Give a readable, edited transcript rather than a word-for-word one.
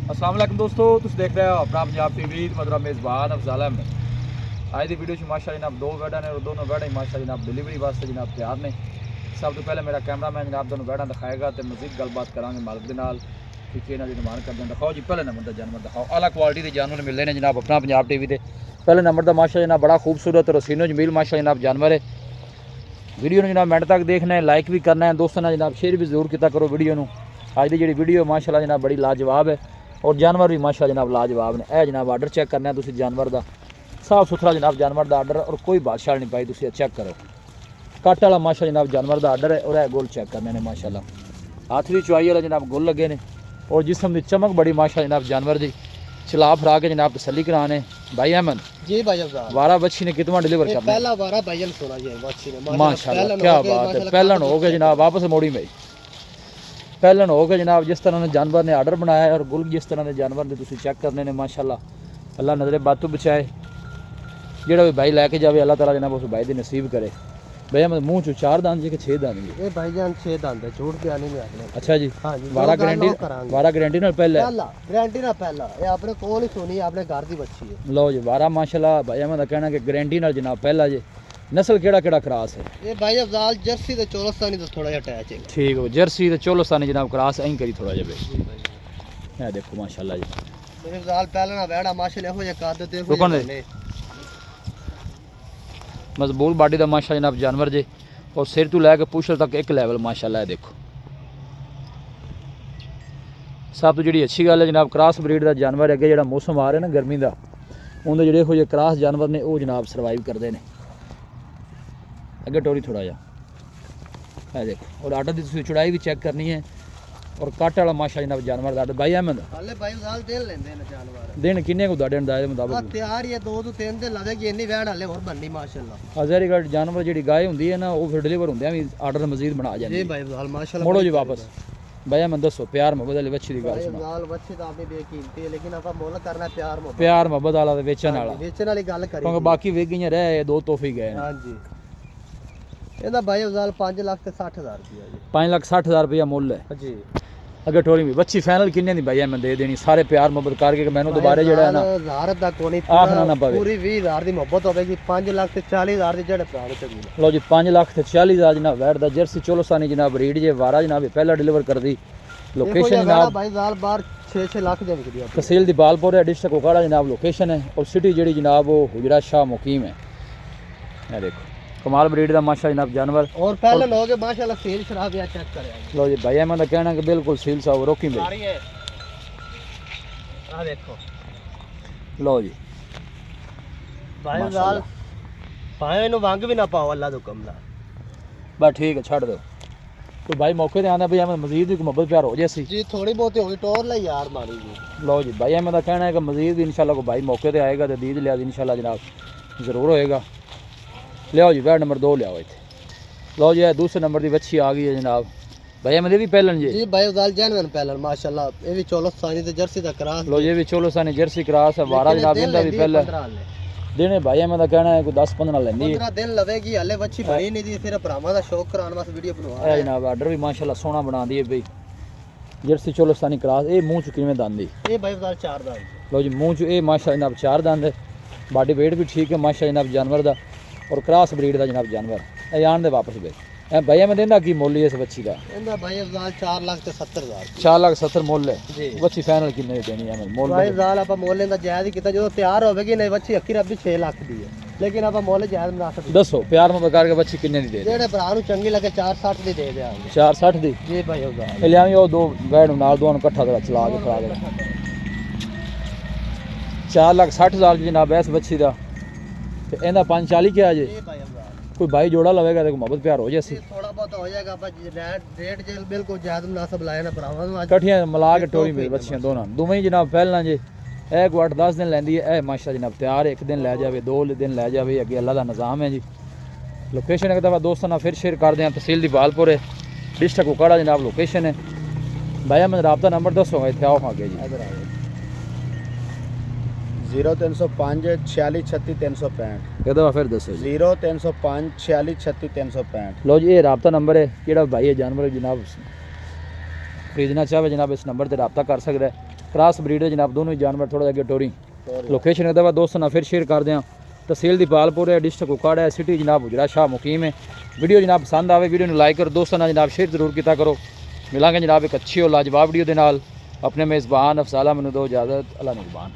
अस्सलाम वालेकुम दोस्तों, तुम देख रहे हो अपना पंजाब टीवी। मतलब मेज़बान अफजाल अहमद। आज की वीडियो माशा जनाब दो बैठा ने और दोनों बैठे माशा जनाब डिलीवरी वास्ते जनाब तैयार ने। सब तो पहले मेरा कैमरामैन जनाब दोनों बैठा दिखाएगा तो मजीद गलबात करांगे मालिक के नाल कि किहना जी डिमांड करते हैं। दिखाओ जी पहले नंबर का जानवर दिखाओ। आला क्वालिटी के जानवर मिलते हैं जनाब अपना पंजाब टीवी से। पहले नंबर का माशा जनाब बड़ा खूबसूरत रसीनो जमील माशा जनाब जानवर है। वीडियो ने जनाब मिनट तक देखना है, लाइक भी करना है, दोस्तों ने जनाब शेयर भी जरूर किया करो वीडियो को। अज की जी वीडियो माशाल्लाह जनाब बड़ी लाजवाब है और जानवर भी माशा जनाब लाजवाब ने। यह जनाब आर्डर चेक करना तुम जानवर का, साफ सुथरा जनाब जानवर का आर्डर और कोई बादशाह नहीं पाई। तुम चेक करो कट वाला माशा जनाब जानवर का आर्डर है और यह गोल चेक करने ने माशाल्लाह। हाथ भी चुआई वाला जनाब गोल लगे ने और जिसम की चमक बड़ी माशा जनाब जानवर की। चला फरा के जनाब तसली कराने भाई अहमद जी। भाई वारा बच्ची ने कितना डिलीवर करना? पहला वारा भाईजान सोना जी बच्ची ने माशाल्लाह, क्या बात है। पहलन हो गए जनाब वापस मोड़ी भाई, पहलन हो गए जनाब। जिस तरह ने जानवर ने आर्डर बनाया है और गुल जिस तरह के जानवर ने तुम चेक करने ने माशाल्लाह। अल्लाह नजरे बात तो बचाए, जोड़ा भी भाई लैके जाए अल्लाह ताला जनाब उस भाई की नसीब करे। भैया मैं मुँह चो 4 दांत जी कि 6 दांत जी? ये भाईजान 6 दांत है, झूठ बयानी में आखने। अच्छा जी, हाँ जी। वारा गारंटी नाल पहले गारंटी ना पहला ये आपने कोल ही सुनी, आपने घर दी बच्ची है। लो जी वारा माशाल्लाह भाई मैं कहना कि गारंटी नाल जनाब पहला जी। नस्ल केड़ा केड़ा क्रॉस है? ये भाई अफजाल जर्सी ते चोलस्तानी तो थोड़ा जिहा अटैच है। ठीक है, जर्सी ते चोलस्तानी जनाब क्रॉस ऐं करी थोड़ा जिहा। ये देखो माशाल्लाह जी मेरे अफजाल पहला ना बैड़ा माशाल्लाह हो जा काद ते रुकन दे मजबूत बॉडी दा माशा जनाब जानवर जे और सिर तो लैके पुछल तक एक लैवल माशाल्लाह। देखो सब तो जी अच्छी गल है जनाब क्रॉस ब्रीड का जानवर अगे जो मौसम आ रहा है ना गर्मी का, उनके जोड़े हो क्रॉस जानवर ने वो जनाब सर्वाइव करते हैं। अगे टोरी थोड़ा जा है देखो और आर्डर की चौड़ाई भी चेक करनी है और कट वाला माशा जनाब जानवर का आर्डर भाई अहमद दिन किन्ने को अंदाजे मुताबिक तैयार ही है 2 तो 3 दिन लगेगी इन्नी वैड़ हले और बननी माशाल्लाह। हज़ारीगढ़ जानवर जी गाय होंगी है ना वो फिर डिलीवर होंगे भी आर्डर मजीद बना जाए जी भाई माशाल्लाह। मोड़ो जी वापस भाई मैं दसो प्यार मोहब्बत वाली बच्ची की गल सुनो। बच्ची तो आपनी बेकीमती है लेकिन आपा मुल करना प्यार मोहब्बत वाला ते वेचन वाली गल करी क्योंकि बाकी वेच गई रह 2 तोहफे गए। हां जी ਇਹਦਾ ਭਾਈ ਅਫਜ਼ਾਲ 5,60,000 ਰੁਪਏ ਜੀ। 5,60,000 रुपया मुल है जी। अगर टोरी भी बच्ची फाइनल किन्ने दी भाई मैं दे देनी सारे प्यार मोहब्बत करके मैनू दोबारा जेड़ा है ना 1000 ਦਾ कोनी आखना ना पवे पूरी 20000 ਦੀ ਮੁਹੱਬਤ ਹੋਵੇਗੀ। 5,40,000 ਦੇ ਜਿਹੜੇ ਭਰਾ ਚੰਗੀ। लो जी 5,40,000 जनाब वैट दा जर्सी चोलोसानी जनाब रीड जे वारा जनाब पहला डिलीवर कर दी। लोकेशन जनाब भाई ज़ाल बार 6-6 लाख दे विकदी है। तहसील दी बालपुर है, डिस्ट्रिक्ट कोकाड़ा जनाब लोकेशन है और सिटी जेड़ी जनाब वो हुजरा शाह मुकीम है। ये देखो कमाल ब्रीड का माशा जनाब जानवर और पहले लोग माशाल्लाह सील शराब या चेक करे। लो जी भाई मैं कहना कि बिल्कुल सील साहब रोकी भाई। आ देखो लो जी भाई ज़ाल भाई नु वंग भी ना पाओ अल्लाह दा हुक्म दा बस ठीक है छड़ दो तो भाई मौके ते आंदा भाई मैं मजीद भी मोहब्बत प्यार हो जैसी जी थोड़ी बहुत होगी टोर ले यार मारी जी। लो जी भाई मैं कहना है कि मजीद भी इंशाल्लाह को भाई मौके ते आएगा तो दीद लिया इंशाल्लाह जनाब ज़रूर होएगा। लियाओ जी वैट नंबर 2 लियाओ इतने। लो जी दूसरे नंबर की बच्ची आ गई है जनाब भाई मैं भी पहलन जी भाई अफजाल जैनवन पहलन माशाल्लाह। ये भी चोलोसानी ते जर्सी दा क्रॉस। लो ये भी चोलोसानी जर्सी क्रॉस है वारा जनाब इंदा भी पहला दिन भाई मैं कहना है कोई 10-15 लेंदी 15 दिन लवेगी हले बच्ची बनी नहीं दी सिर्फ भरावां दा शौक कराने वास्ते वीडियो बनवा है जनाब। आर्डर भी माशाल्लाह सोना बना दिए भाई जर्सी चोलोसानी क्रॉस। ये मुंह च किवें दांत दी? ये भाई अफजाल 4 दांत। लो जी मुंह च ये माशा जनाब 4 दांत है। बॉडी वेट भी ठीक है माशा जनाब जानवर दा और क्रॉस ब्रीड का जनाब जानवर है। आन दे वापस भाई भाई मैं देंदा की मुल इस बच्ची का? इंदा भाई अफजाल 4,70,000 4,70,000 मुल है जी। बच्ची फाइनल कितने देनी है मुल? भाई अफजाल आपा मुल इंदा जायज ही कीता जो तैयार होवेगी नहीं बच्ची अखीर अभी 6 लाख दी है लेकिन आपा मुल जायज बना सकते। दसो प्यार में करके बच्ची कितने दी दे? जेड़े भरा नु चंगी लगे 4,60 दी दे देंगे। 4,60 दी जी भाई अफजाल लियावी वो 2 बैड नाल दोनों इकट्ठा करा चला के खड़ा दे 4,60,000 जनाब इस बच्ची का ते इंदा 5,40 क्या जी? कोई भाई जोड़ा लवेगा तो मोहब्बत प्यार हो जैसी थोड़ा बहुत हो जाएगा रेट जेल बिल्कुल जायज मुनासिब लाए ना भरावां कठियां मिला के टोरी मेरी बच्चियां दोनों ही जनाब पहला जी एक 8-10 दिन लैंदी है। ए माशा जनाब तैयार है, 1 दिन लै जाए 2 दिन लै जाए अगे अल्लाह का निज़ाम है जी। लोकेशन एक दफ़ा दोस्तों ना फिर शेयर कर दें। तहसील दी बालपुर है, डिस्ट्रिक्ट कोकाड़ा जनाब लोकेशन है। भाई मैं रबता नंबर दसो इतने आओ आगे जी 0305 46 36 365। एक दफ़ा फिर दसो 0305 46 36 365। लो जी ये रबता नंबर है। कि भाई है जानवर जनाब ਖਰੀਦਣਾ ਚਾਹਵੇ ਜਨਾਬ ਇਸ ਨੰਬਰ ਤੇ ਰਾਬਤਾ ਕਰ ਸਕਦਾ ਹੈ। ਕ੍ਰਾਸ ਬਰੀਡ ਹੈ ਜਨਾਬ, ਦੋਨੋਂ ਹੀ ਜਾਨਵਰ ਥੋੜਾ ਜਿਹਾ ਅੱਗੇ ਟੋਰੀ। ਲੋਕੇਸ਼ਨ ਇੱਕ ਦਫਾ ਦੋਸਤਾਂ ਨਾਲ ਫਿਰ ਸ਼ੇਅਰ ਕਰ ਦਿਆਂ। तहसील दी पालपुर है, डिस्ट्रिक्ट कुकाड़ है, सिटी जनाब हुजरा शाह मुकीम है। वीडियो जनाब पसंद आवे वीडियो को लाइक करो, दोस्तों नाल जनाब शेयर जरूर किया करो। मिलांगे जनाब एक अच्छी और लाजवाब वीडियो के नाल। अपने मेज़बान अफसाला मैनू दो इजाज़त, अल्लाह निगहबान।